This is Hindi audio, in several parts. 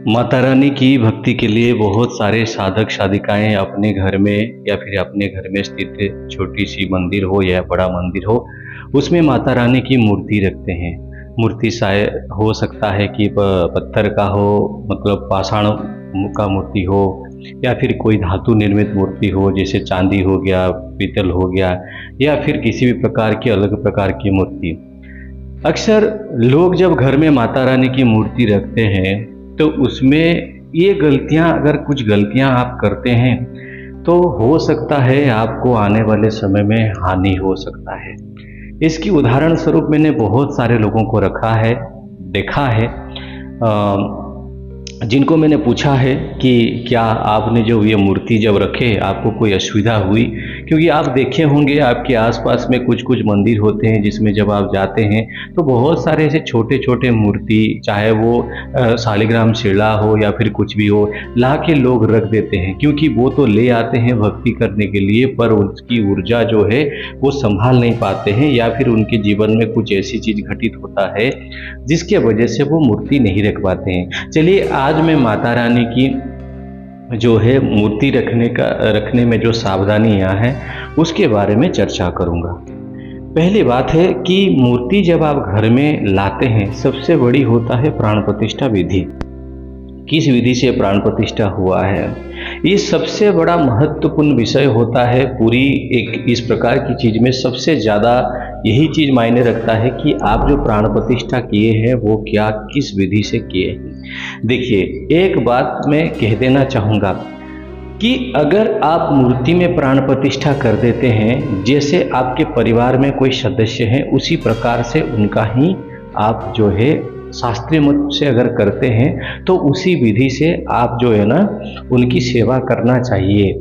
माता रानी की भक्ति के लिए बहुत सारे साधक साधिकाएं अपने घर में या फिर अपने घर में स्थित छोटी सी मंदिर हो या बड़ा मंदिर हो, उसमें माता रानी की मूर्ति रखते हैं। मूर्ति शायद हो सकता है कि पत्थर का हो, मतलब पाषाण का मूर्ति हो, या फिर कोई धातु निर्मित मूर्ति हो, जैसे चांदी हो गया, पीतल हो गया, या फिर किसी भी प्रकार की अलग प्रकार की मूर्ति। अक्सर लोग जब घर में माता रानी की मूर्ति रखते हैं तो उसमें ये गलतियां, अगर कुछ गलतियां आप करते हैं तो हो सकता है आपको आने वाले समय में हानि हो सकता है। इसकी उदाहरण स्वरूप मैंने बहुत सारे लोगों को रखा है, देखा है, जिनको मैंने पूछा है कि क्या आपने जो ये मूर्ति जब रखे आपको कोई असुविधा हुई? क्योंकि आप देखे होंगे आपके आसपास में कुछ कुछ मंदिर होते हैं जिसमें जब आप जाते हैं तो बहुत सारे ऐसे छोटे छोटे मूर्ति, चाहे वो शालिग्राम शिला हो या फिर कुछ भी हो, ला के लोग रख देते हैं। क्योंकि वो तो ले आते हैं भक्ति करने के लिए, पर उसकी ऊर्जा जो है वो संभाल नहीं पाते हैं, या फिर उनके जीवन में कुछ ऐसी चीज़ घटित होता है जिसके वजह से वो मूर्ति नहीं रख पाते हैं। चलिए आज मैं माता रानी की जो है मूर्ति रखने में जो सावधानियां हैं उसके बारे में चर्चा करूंगा। पहली बात है कि मूर्ति जब आप घर में लाते हैं, सबसे बड़ी होता है प्राण प्रतिष्ठा विधि। किस विधि से प्राण प्रतिष्ठा हुआ है, ये सबसे बड़ा महत्वपूर्ण विषय होता है। पूरी एक इस प्रकार की चीज़ में सबसे ज़्यादा यही चीज़ मायने रखता है कि आप जो प्राण प्रतिष्ठा किए हैं वो क्या, किस विधि से किए हैं। देखिए, एक बात मैं कह देना चाहूँगा कि अगर आप मूर्ति में प्राण प्रतिष्ठा कर देते हैं, जैसे आपके परिवार में कोई सदस्य हैं उसी प्रकार से उनका ही आप जो है शास्त्रीय मत से अगर करते हैं तो उसी विधि से आप जो है ना उनकी सेवा करना चाहिए।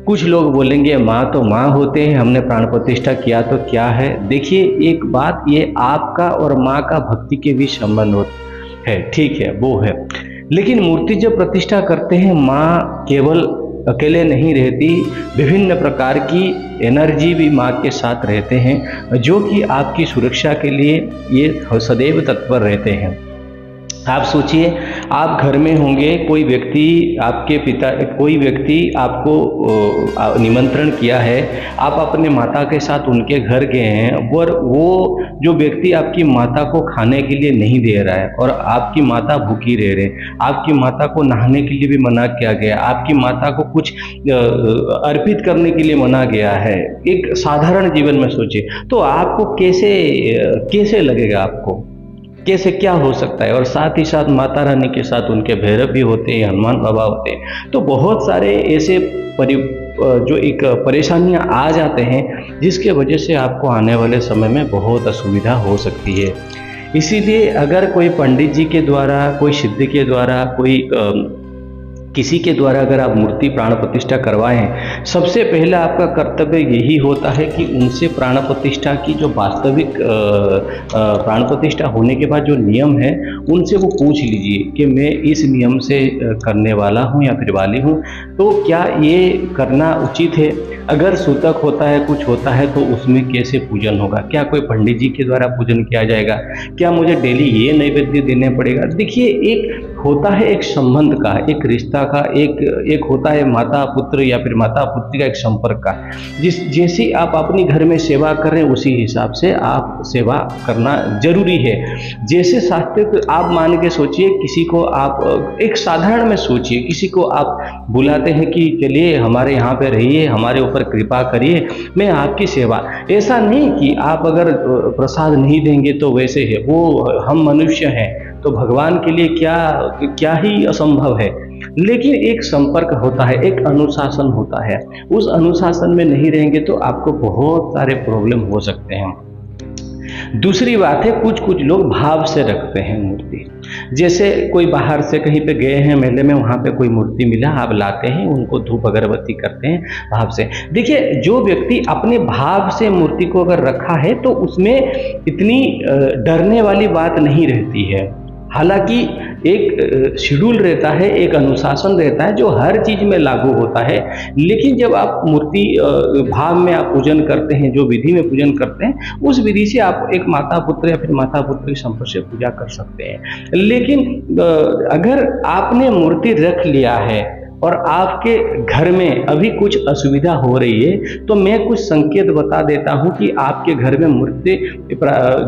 कुछ लोग बोलेंगे माँ तो माँ होते हैं, हमने प्राण प्रतिष्ठा किया तो क्या है। देखिए, एक बात, ये आपका और माँ का भक्ति के भी संबंध है, ठीक है, वो है। लेकिन मूर्ति जब प्रतिष्ठा करते हैं, माँ केवल अकेले नहीं रहती, विभिन्न प्रकार की एनर्जी भी माँ के साथ रहते हैं, जो कि आपकी सुरक्षा के लिए ये सदैव तत्पर रहते हैं। आप सोचिए, आप घर में होंगे, कोई व्यक्ति आपको निमंत्रण किया है, आप अपने माता के साथ उनके घर गए हैं, और वो जो व्यक्ति आपकी माता को खाने के लिए नहीं दे रहा है और आपकी माता भूखी रह रहे हैं, आपकी माता को नहाने के लिए भी मना किया गया, आपकी माता को कुछ अर्पित करने के लिए मना गया है, एक साधारण जीवन में सोचिए, तो आपको कैसे लगेगा, आपको कैसे, क्या हो सकता है। और साथ ही साथ माता रानी के साथ उनके भैरव भी होते हैं, हनुमान बाबा होते हैं, तो बहुत सारे ऐसे जो एक परेशानियां आ जाते हैं जिसके वजह से आपको आने वाले समय में बहुत असुविधा हो सकती है। इसीलिए अगर कोई पंडित जी के द्वारा, कोई सिद्ध के द्वारा, कोई किसी के द्वारा अगर आप मूर्ति प्राण प्रतिष्ठा करवाएं, सबसे पहला आपका कर्तव्य यही होता है कि उनसे प्राण प्रतिष्ठा की जो वास्तविक प्राण प्रतिष्ठा होने के बाद जो नियम है उनसे वो पूछ लीजिए कि मैं इस नियम से करने वाला हूँ या फिर वाली हूँ, तो क्या ये करना उचित है। अगर सूतक होता है, कुछ होता है, तो उसमें कैसे पूजन होगा, क्या कोई पंडित जी के द्वारा पूजन किया जाएगा, क्या मुझे डेली ये नैवेद्य देने पड़ेगा। देखिए, एक होता है एक संबंध का, एक रिश्ता का, एक होता है माता पुत्र या फिर माता पुत्री का एक संपर्क का। जैसी आप अपनी घर में सेवा कर रहे हैं उसी हिसाब से आप सेवा करना जरूरी है। जैसे शास्त्र आप मान के सोचिए, किसी को आप एक साधारण में सोचिए, किसी को आप बुलाते हैं कि चलिए हमारे यहाँ पे रहिए, हमारे ऊपर कृपा करिए, मैं आपकी सेवा। ऐसा नहीं कि आप अगर प्रसाद नहीं देंगे तो वैसे है, वो हम मनुष्य हैं तो भगवान के लिए क्या ही असंभव है। लेकिन एक संपर्क होता है, एक अनुशासन होता है, उस अनुशासन में नहीं रहेंगे तो आपको बहुत सारे प्रॉब्लम हो सकते हैं। दूसरी बात है, कुछ लोग भाव से रखते हैं मूर्ति। जैसे कोई बाहर से कहीं पे गए हैं मेले में, वहाँ पे कोई मूर्ति मिला, आप लाते हैं, उनको धूप अगरबत्ती करते हैं भाव से। देखिए, जो व्यक्ति अपने भाव से मूर्ति को अगर रखा है तो उसमें इतनी डरने वाली बात नहीं रहती है। हालांकि एक शेड्यूल रहता है, एक अनुशासन रहता है जो हर चीज में लागू होता है। लेकिन जब आप मूर्ति भाव में आप पूजन करते हैं, जो विधि में पूजन करते हैं, उस विधि से आप एक माता पुत्र या फिर माता पुत्र के संपर्क से पूजा कर सकते हैं। लेकिन अगर आपने मूर्ति रख लिया है और आपके घर में अभी कुछ असुविधा हो रही है, तो मैं कुछ संकेत बता देता हूं कि आपके घर में मूर्ति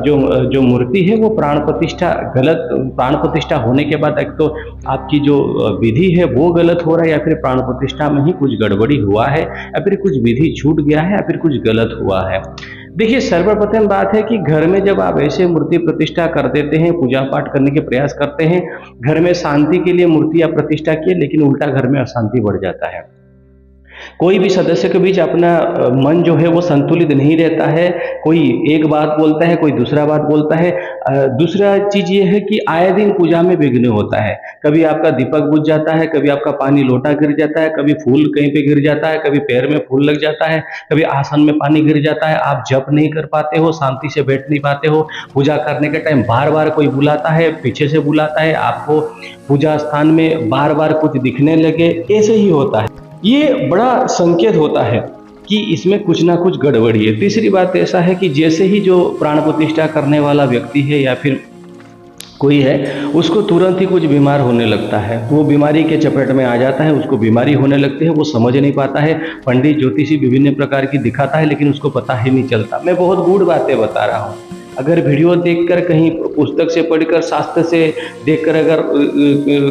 जो मूर्ति है वो प्राण प्रतिष्ठा गलत, प्राण प्रतिष्ठा होने के बाद एक तो आपकी जो विधि है वो गलत हो रहा है, या फिर प्राण प्रतिष्ठा में ही कुछ गड़बड़ी हुआ है, या फिर कुछ विधि छूट गया है, या फिर कुछ गलत हुआ है। देखिए, सर्वप्रथम बात है कि घर में जब आप ऐसे मूर्ति प्रतिष्ठा कर देते हैं, पूजा पाठ करने के प्रयास करते हैं, घर में शांति के लिए मूर्ति या प्रतिष्ठा किए, लेकिन उल्टा घर में अशांति बढ़ जाता है। कोई भी सदस्य के बीच अपना मन जो है वो संतुलित नहीं रहता है, कोई एक बात बोलता है, कोई दूसरा बात बोलता है। दूसरा चीज ये है कि आए दिन पूजा में विघ्न होता है, कभी आपका दीपक बुझ जाता है, कभी आपका पानी लोटा गिर जाता है, कभी फूल कहीं पे गिर जाता है, कभी पैर में फूल लग जाता है, कभी आसन में पानी गिर जाता है, आप जप नहीं कर पाते हो, शांति से बैठ नहीं पाते हो, पूजा करने के टाइम बार बार कोई बुलाता है, पीछे से बुलाता है आपको, पूजा स्थान में बार बार कुछ दिखने लगे, ऐसे ही होता है। ये बड़ा संकेत होता है कि इसमें कुछ ना कुछ गड़बड़ी है। तीसरी बात ऐसा है कि जैसे ही जो प्राण प्रतिष्ठा करने वाला व्यक्ति है या फिर कोई है, उसको तुरंत ही कुछ बीमार होने लगता है, वो बीमारी के चपेट में आ जाता है, उसको बीमारी होने लगती है, वो समझ नहीं पाता है। पंडित ज्योतिषी विभिन्न प्रकार की दिखाता है, लेकिन उसको पता ही नहीं चलता। मैं बहुत गूढ़ बातें बता रहा हूँ। अगर वीडियो देखकर, कहीं पुस्तक से पढ़कर, शास्त्र से देखकर अगर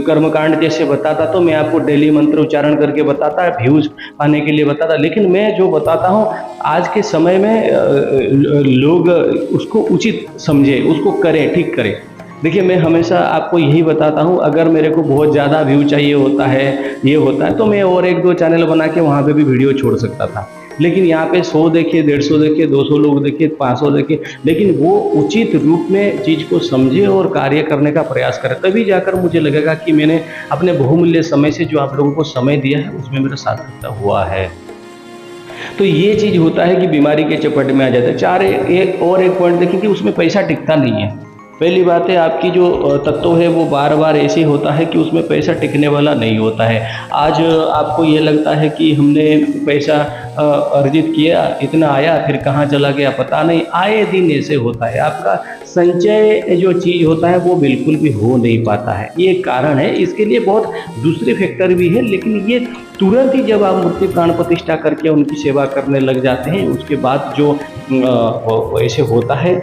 कर्मकांड जैसे बताता तो मैं आपको डेली मंत्र उच्चारण करके बताता, व्यूज पाने के लिए बताता। लेकिन मैं जो बताता हूँ आज के समय में लोग उसको उचित समझे, उसको करें, ठीक करें। देखिए, मैं हमेशा आपको यही बताता हूँ, अगर मेरे को बहुत ज़्यादा व्यू चाहिए होता है, ये होता है, तो मैं और एक दो चैनल बना के वहाँ पे भी वीडियो छोड़ सकता था। लेकिन यहाँ पे 100 देखिए, 150 देखिए, 200 लोग देखिए, 500 देखिए, लेकिन वो उचित रूप में चीज़ को समझे और कार्य करने का प्रयास करे, तभी जाकर मुझे लगेगा कि मैंने अपने बहुमूल्य समय से जो आप लोगों को समय दिया है उसमें मेरा सार्थकता हुआ है। तो ये चीज़ होता है कि बीमारी के चपेट में आ जाता है। एक पॉइंट देखिए कि उसमें पैसा टिकता नहीं है। पहली बात है, आपकी जो तत्व है वो बार बार ऐसे होता है कि उसमें पैसा टिकने वाला नहीं होता है। आज आपको ये लगता है कि हमने पैसा अर्जित किया, इतना आया, फिर कहाँ चला गया पता नहीं। आए दिन ऐसे होता है, आपका संचय जो चीज़ होता है वो बिल्कुल भी हो नहीं पाता है। ये कारण है, इसके लिए बहुत दूसरे फैक्टर भी है, लेकिन ये तुरंत ही जब आप मूर्ति प्राण प्रतिष्ठा करके उनकी सेवा करने लग जाते हैं, उसके बाद जो ऐसे होता है,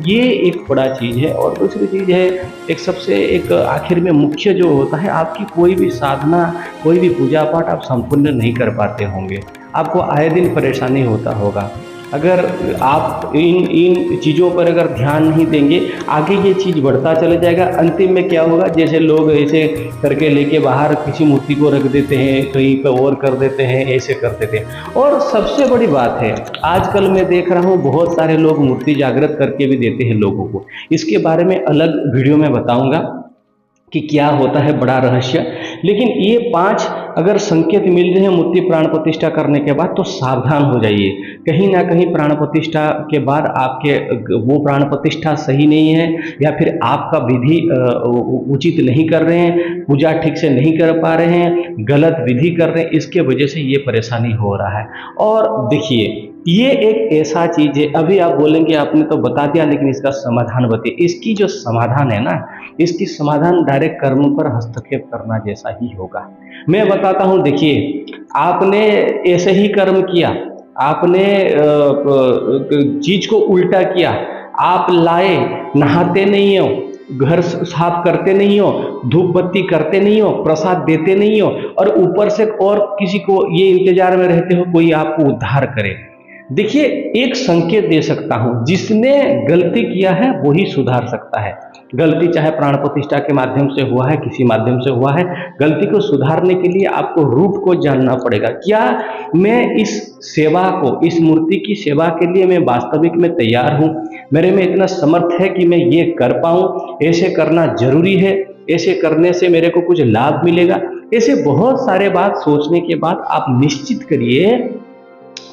ये एक बड़ा चीज़ है। और दूसरी चीज़ है, एक सबसे एक आखिर में मुख्य जो होता है, आपकी कोई भी साधना, कोई भी पूजा पाठ आप संपूर्ण नहीं कर पाते होंगे, आपको आए दिन परेशानी होता होगा। अगर आप इन चीज़ों पर अगर ध्यान नहीं देंगे, आगे ये चीज़ बढ़ता चला जाएगा। अंतिम में क्या होगा, जैसे लोग ऐसे करके लेके बाहर किसी मूर्ति को रख देते हैं, कहीं पे और कर देते हैं, ऐसे कर देते हैं। और सबसे बड़ी बात है, आजकल मैं देख रहा हूँ बहुत सारे लोग मूर्ति जागृत करके भी देते हैं लोगों को। इसके बारे में अलग वीडियो में बताऊँगा कि क्या होता है, बड़ा रहस्य। लेकिन ये 5 अगर संकेत मिल रहे हैं मूर्ति प्राण प्रतिष्ठा करने के बाद, तो सावधान हो जाइए। कहीं ना कहीं प्राण प्रतिष्ठा के बाद आपके वो प्राण प्रतिष्ठा सही नहीं है, या फिर आपका विधि उचित नहीं कर रहे हैं, पूजा ठीक से नहीं कर पा रहे हैं, गलत विधि कर रहे हैं, इसके वजह से ये परेशानी हो रहा है। और देखिए, ये एक ऐसा चीज है, अभी आप बोलेंगे आपने तो बता दिया, लेकिन इसका समाधान बताइए। इसकी जो समाधान है ना, इसकी समाधान डायरेक्ट कर्म पर हस्तक्षेप करना जैसा ही होगा। मैं बताता हूं, देखिए, आपने ऐसे ही कर्म किया, आपने चीज को उल्टा किया, आप लाए, नहाते नहीं हो, घर साफ करते नहीं हो, धूप बत्ती करते नहीं हो, प्रसाद देते नहीं हो, और ऊपर से और किसी को ये इंतजार में रहते हो कोई आपको उद्धार करे। देखिए, एक संकेत दे सकता हूं, जिसने गलती किया है वही सुधार सकता है। गलती चाहे प्राण प्रतिष्ठा के माध्यम से हुआ है, किसी माध्यम से हुआ है, गलती को सुधारने के लिए आपको रूट को जानना पड़ेगा। क्या मैं इस सेवा को, इस मूर्ति की सेवा के लिए मैं वास्तविक में तैयार हूं, मेरे में इतना समर्थ है कि मैं ये कर पाऊं, ऐसे करना जरूरी है, ऐसे करने से मेरे को कुछ लाभ मिलेगा। ऐसे बहुत सारे बात सोचने के बाद आप निश्चित करिए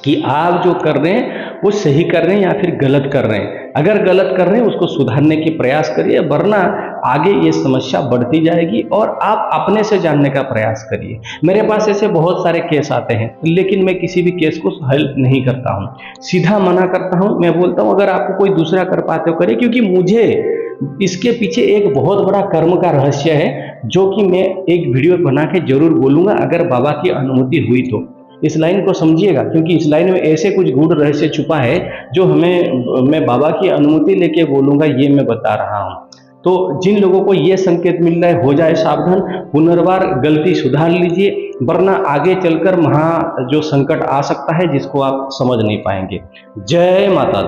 कि आप जो कर रहे हैं वो सही कर रहे हैं या फिर गलत कर रहे हैं। अगर गलत कर रहे हैं उसको सुधारने की प्रयास करिए, वरना आगे ये समस्या बढ़ती जाएगी और आप अपने से जानने का प्रयास करिए। मेरे पास ऐसे बहुत सारे केस आते हैं, लेकिन मैं किसी भी केस को हल नहीं करता हूँ, सीधा मना करता हूँ। मैं बोलता हूँ अगर आपको कोई दूसरा कर पाते हो करिए, क्योंकि मुझे इसके पीछे एक बहुत बड़ा कर्म का रहस्य है, जो कि मैं एक वीडियो बना के जरूर बोलूँगा अगर बाबा की अनुमति हुई तो। इस लाइन को समझिएगा, क्योंकि इस लाइन में ऐसे कुछ गूढ़ रहस्य छुपा है जो मैं बाबा की अनुमति लेके बोलूँगा, ये मैं बता रहा हूँ। तो जिन लोगों को ये संकेत मिल रहा है हो जाए सावधान, पुनर्बार गलती सुधार लीजिए, वरना आगे चलकर जो संकट आ सकता है जिसको आप समझ नहीं पाएंगे। जय माता दी।